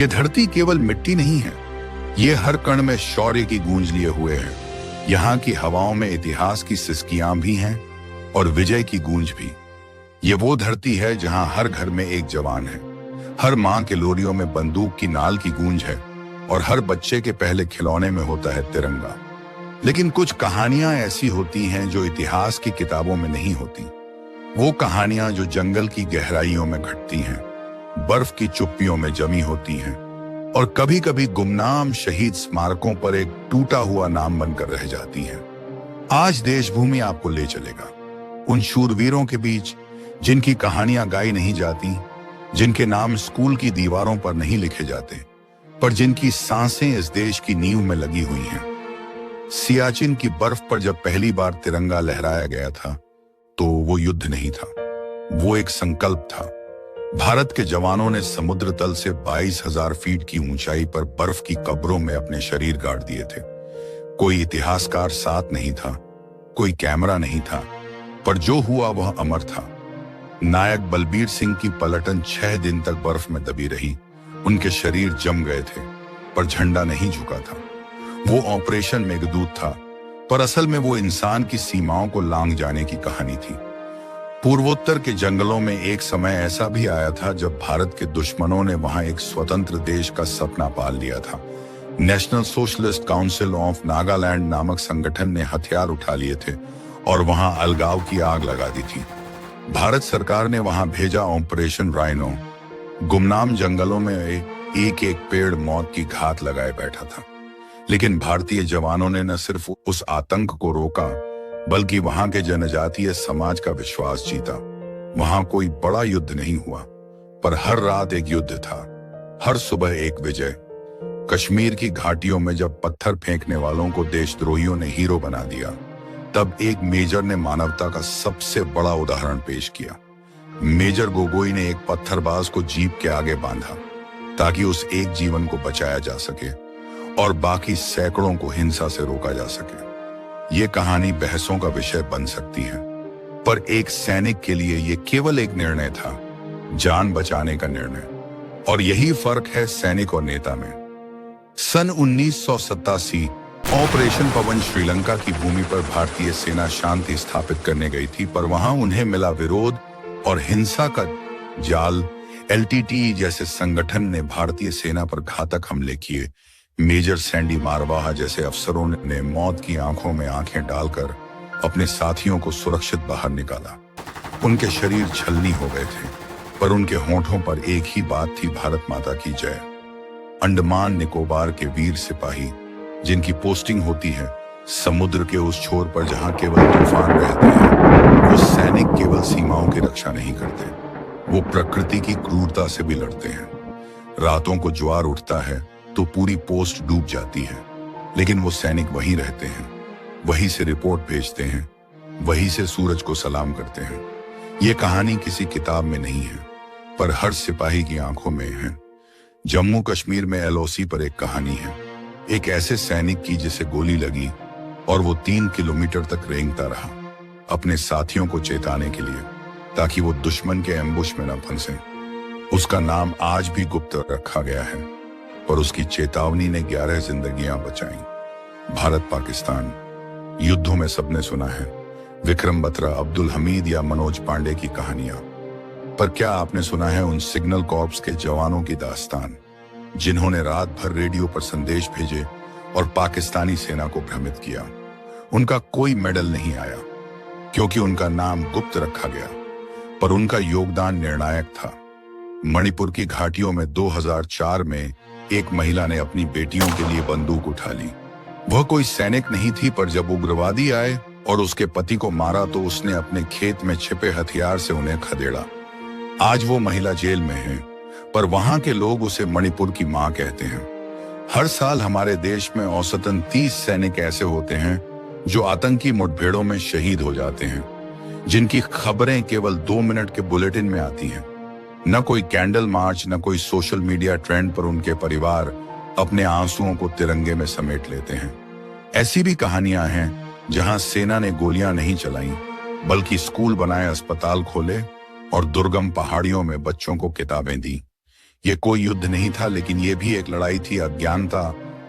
ये धरती केवल मिट्टी नहीं है, ये हर कण में शौर्य की गूंज लिए हुए है। यहाँ की हवाओं में इतिहास की सिसकियां भी हैं और विजय की गूंज भी। ये वो धरती है जहाँ हर घर में एक जवान है, हर माँ के लोरियों में बंदूक की नाल की गूंज है और हर बच्चे के पहले खिलौने में होता है तिरंगा। लेकिन कुछ कहानियां ऐसी होती हैं जो इतिहास की किताबों में नहीं होती। वो कहानियां जो जंगल की गहराइयों में घटती हैं, बर्फ की चुप्पियों में जमी होती हैं और कभी कभी गुमनाम शहीद स्मारकों पर एक टूटा हुआ नाम बनकर रह जाती हैं। आज देशभूमि आपको ले चलेगा उन शूरवीरों के बीच जिनकी कहानियां गाई नहीं जाती, जिनके नाम स्कूल की दीवारों पर नहीं लिखे जाते, पर जिनकी सांसें इस देश की नींव में लगी हुई हैं। सियाचिन की बर्फ पर जब पहली बार तिरंगा लहराया गया था तो वो युद्ध नहीं था, वो एक संकल्प था। भारत के जवानों ने समुद्र तल से 22,000 फीट की ऊंचाई पर बर्फ की कब्रों में अपने शरीर गाड़ दिए थे। कोई इतिहासकार साथ नहीं था, कोई कैमरा नहीं था, पर जो हुआ वह अमर था। नायक बलबीर सिंह की पलटन 6 दिन तक बर्फ में दबी रही। उनके शरीर जम गए थे पर झंडा नहीं झुका था। वो ऑपरेशन मेघदूत था, पर असल में वो इंसान की सीमाओं को लांघ जाने की कहानी थी। पूर्वोत्तर के जंगलों में एक समय ऐसा भी आया था जब भारत के दुश्मनों ने वहां एक स्वतंत्र देश का सपना पाल लिया था। National socialist council of Nagaland नामक संगठन ने हथियार उठा लिए थे और वहां अलगाव की आग लगा दी थी। भारत सरकार ने वहां भेजा ऑपरेशन राइनो। गुमनाम जंगलों में एक एक पेड़ मौत की घात लगाए बैठा था, लेकिन भारतीय जवानों ने न सिर्फ उस आतंक को रोका बल्कि वहां के जनजातीय समाज का विश्वास जीता। वहां कोई बड़ा युद्ध नहीं हुआ, पर हर रात एक युद्ध था, हर सुबह एक विजय। कश्मीर की घाटियों में जब पत्थर फेंकने वालों को देशद्रोहियों ने हीरो बना दिया, तब एक मेजर ने मानवता का सबसे बड़ा उदाहरण पेश किया। मेजर गोगोई ने एक पत्थरबाज को जीप के आगे बांधा ताकि उस एक जीवन को बचाया जा सके और बाकी सैकड़ों को हिंसा से रोका जा सके। ये कहानी बहसों का विषय बन सकती है, पर एक सैनिक के लिए ये केवल एक निर्णय था, जान बचाने का निर्णय। और यही फर्क है सैनिक और नेता में। सन 1987 ऑपरेशन पवन श्रीलंका की भूमि पर भारतीय सेना शांति स्थापित करने गई थी, पर वहां उन्हें मिला विरोध और हिंसा का जाल। एलटीटी जैसे संगठन ने भारतीय सेना पर घातक हमले किए। मेजर सैंडी मारवाहा जैसे अफसरों ने मौत की आंखों में आंखें डालकर अपने साथियों को सुरक्षित बाहर निकाला। उनके शरीर छलनी हो गए थे, पर उनके होंठों पर एक ही बात थी, भारत माता की जय। अंडमान निकोबार के वीर सिपाही जिनकी पोस्टिंग होती है समुद्र के उस छोर पर जहां केवल तूफान रहते हैं, वो सैनिक केवल सीमाओं की रक्षा नहीं करते, वो प्रकृति की क्रूरता से भी लड़ते हैं। रातों को ज्वार उठता है तो पूरी पोस्ट डूब जाती है, लेकिन वो सैनिक वहीं रहते हैं, वहीं से रिपोर्ट भेजते हैं, वहीं से सूरज को सलाम करते हैं। ये कहानी किसी किताब में नहीं है, पर हर सिपाही की आंखों में है। जम्मू कश्मीर में एलओसी पर एक कहानी है, एक ऐसे सैनिक की जिसे गोली लगी और वो 3 किलोमीटर तक रेंगता रहा अपने साथियों को चेताने के लिए, ताकि वो दुश्मन के एम्बुश में न फंसे। उसका नाम आज भी गुप्त रखा गया है, पर उसकी चेतावनी ने 11 जिंदगियां बचाई। भारत पाकिस्तान युद्धों में सबने सुना है, विक्रम बत्रा, अब्दुल हमीद या मनोज पांडे की कहानियां, पर क्या आपने सुना है उन सिग्नल कॉर्प्स के जवानों की दास्तान जिन्होंने रात भर रेडियो पर संदेश भेजे और पाकिस्तानी सेना को भ्रमित किया? उनका कोई मेडल नहीं आया क्योंकि उनका नाम गुप्त रखा गया, पर उनका योगदान निर्णायक था। मणिपुर की घाटियों में 2004 में एक महिला ने अपनी बेटियों के लिए बंदूक उठा ली। वह कोई सैनिक नहीं थी, पर जब उग्रवादी आए और उसके पति को मारा तो उसने अपने खेत में छिपे हथियार से उन्हें खदेड़ा। आज वो महिला जेल में है, पर वहां के लोग उसे मणिपुर की मां कहते हैं। हर साल हमारे देश में औसतन 30 सैनिक ऐसे होते हैं जो आतंकी मुठभेड़ों में शहीद हो जाते हैं, जिनकी खबरें केवल 2 मिनट के बुलेटिन में आती हैं। न कोई कैंडल मार्च, न कोई सोशल मीडिया ट्रेंड, पर उनके परिवार अपने आंसुओं को तिरंगे में समेट लेते हैं। ऐसी भी कहानियां हैं जहां सेना ने गोलियां नहीं चलाई, बल्कि स्कूल बनाए, अस्पताल खोले और दुर्गम पहाड़ियों में बच्चों को किताबें दी। ये कोई युद्ध नहीं था, लेकिन ये भी एक लड़ाई थी अज्ञानता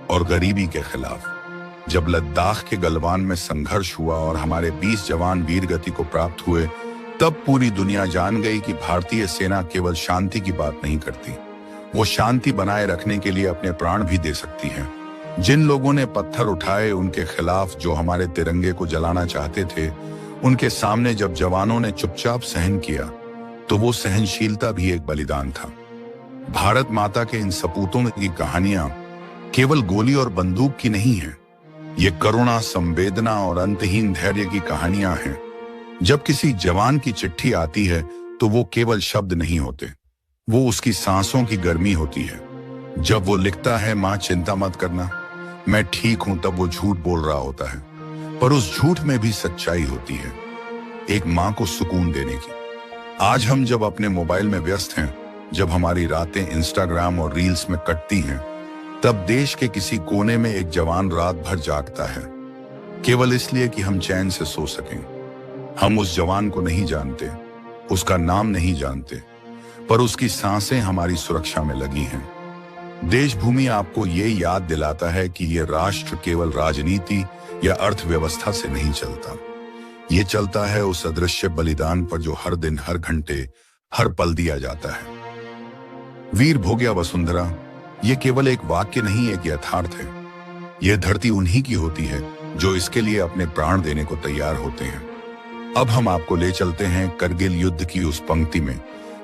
और गरीबी के खिलाफ। जब लद्दाख के गलवान में संघर्ष हुआ और हमारे 20 जवान वीर गति को प्राप्त हुए, तब पूरी दुनिया जान गई कि भारतीय सेना केवल शांति की बात नहीं करती, वो शांति बनाए रखने के लिए अपने प्राण भी दे सकती है। जिन लोगों ने पत्थर उठाए उनके खिलाफ, जो हमारे तिरंगे को जलाना चाहते थे, उनके सामने जब जवानों ने चुपचाप सहन किया, तो वो सहनशीलता भी एक बलिदान था। भारत माता के इन सपूतों की कहानियां केवल गोली और बंदूक की नहीं है, ये करुणा, संवेदना और अंतहीन धैर्य की कहानियां हैं। जब किसी जवान की चिट्ठी आती है तो वो केवल शब्द नहीं होते, वो उसकी सांसों की गर्मी होती है। जब वो लिखता है, मां चिंता मत करना, मैं ठीक हूं, तब वो झूठ बोल रहा होता है, पर उस झूठ में भी सच्चाई होती है, एक मां को सुकून देने की। आज हम जब अपने मोबाइल में व्यस्त हैं, जब हमारी रातें इंस्टाग्राम और रील्स में कटती हैं, तब देश के किसी कोने में एक जवान रात भर जागता है, केवल इसलिए कि हम चैन से सो सकें। हम उस जवान को नहीं जानते, उसका नाम नहीं जानते, पर उसकी सांसें हमारी सुरक्षा में लगी हैं। देशभूमि आपको ये याद दिलाता है कि ये राष्ट्र केवल राजनीति या अर्थव्यवस्था से नहीं चलता, ये चलता है उस अदृश्य बलिदान पर जो हर दिन, हर घंटे, हर पल दिया जाता है। वीर भोग्या वसुंधरा, ये केवल एक वाक्य नहीं, एक यथार्थ है। यह धरती उन्हीं की होती है जो इसके लिए अपने प्राण देने को तैयार होते हैं। अब हम आपको ले चलते हैं करगिल युद्ध की उस पंक्ति में,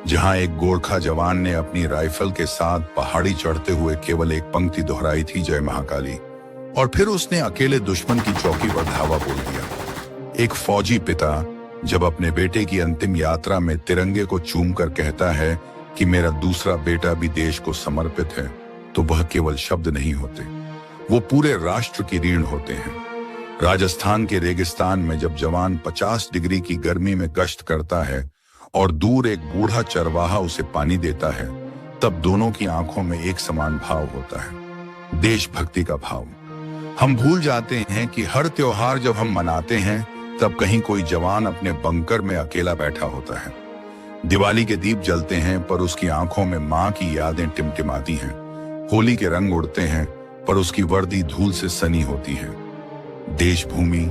जहां एक गोरखा जवान ने अपनी राइफल के साथ पहाड़ी चढ़ते हुए केवल एक पंक्ति दोहराई थी, जय महाकाली, और फिर उसने अकेले दुश्मन की चौकी पर धावा बोल दिया। एक फौजी पिता जब अपने बेटे की अंतिम यात्रा में तिरंगे को चूमकर कहता है कि मेरा दूसरा बेटा भी देश को समर्पित है, तो वह केवल शब्द नहीं होते, वो पूरे राष्ट्र की रीढ़ होते हैं। राजस्थान के रेगिस्तान में जब जवान 50 डिग्री की गर्मी में गश्त करता है और दूर एक बूढ़ा चरवाहा उसे पानी देता है, तब दोनों की आंखों में एक समान भाव होता है, देशभक्ति का भाव। हम भूल जाते हैं कि हर त्योहार जब हम मनाते हैं, तब कहीं कोई जवान अपने बंकर में अकेला बैठा होता है। दिवाली के दीप जलते हैं, पर उसकी आंखों में मां की यादें टिमटिमाती हैं। होली के रंग उड़ते हैं, पर उसकी वर्दी धूल से सनी होती है। देशभूमि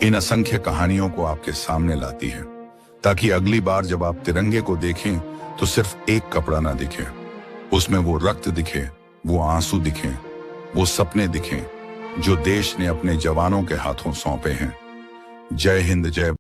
इन असंख्य कहानियों को आपके सामने लाती है, ताकि अगली बार जब आप तिरंगे को देखें तो सिर्फ एक कपड़ा ना दिखे, उसमें वो रक्त दिखे, वो आंसू दिखे, वो सपने दिखें जो देश ने अपने जवानों के हाथों सौंपे हैं। जय हिंद, जय